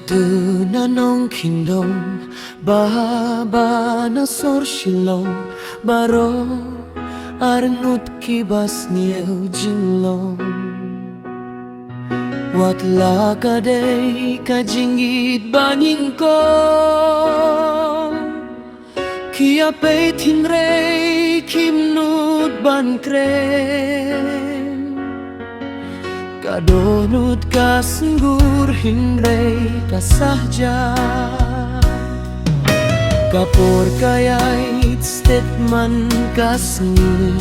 Tu nanong kindong Baba na sorsilong Baro arnut kibas niyo jinglong Watla kaday kajingit baning ko Kia pay tinrey kimnut ban krem Kadonut kasenggur hinrey kasahja Kapor kayait statement kasni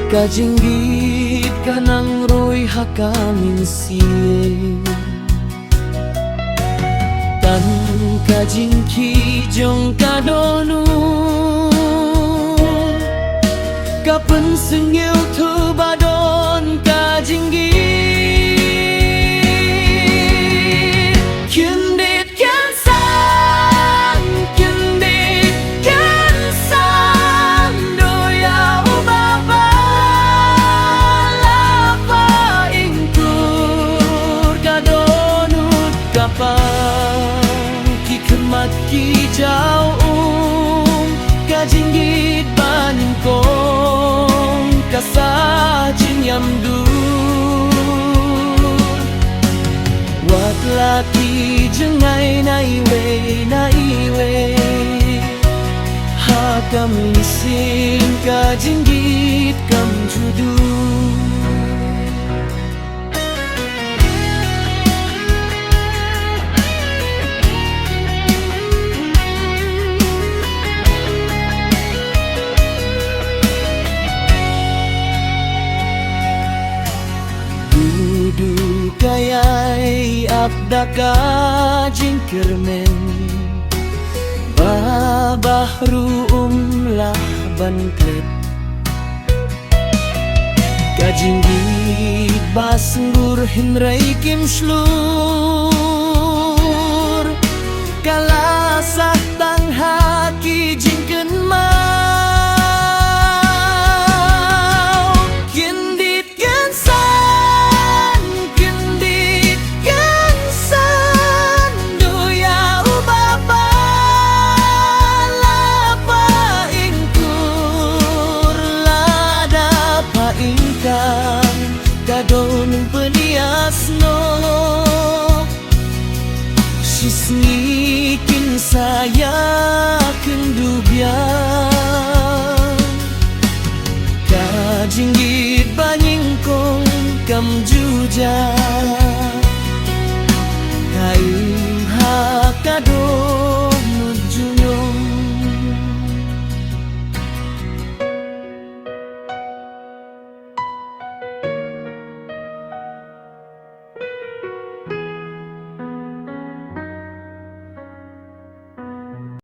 Kajinggit kanang roy hakamin siye Tan kajingki jong kadonu Kapen sengew tu badon kajinggit Kendit kansan Kendit kansan Doya ubaba Lapa ingkur Kadonut kapang Ki kemat ki jauh Kajinggit baning kong Kasajin yamdu Wat laki jengay na iwe Hakam lisin kajinggit kam judu Kayay abdaka jingkermen Babahru umlah banklet Kajinggit basur hinray kimslur Kalasah tang haki jingken Kadonung penias no Sisnikin saya kendubian Kajinggit banyingkong kam juja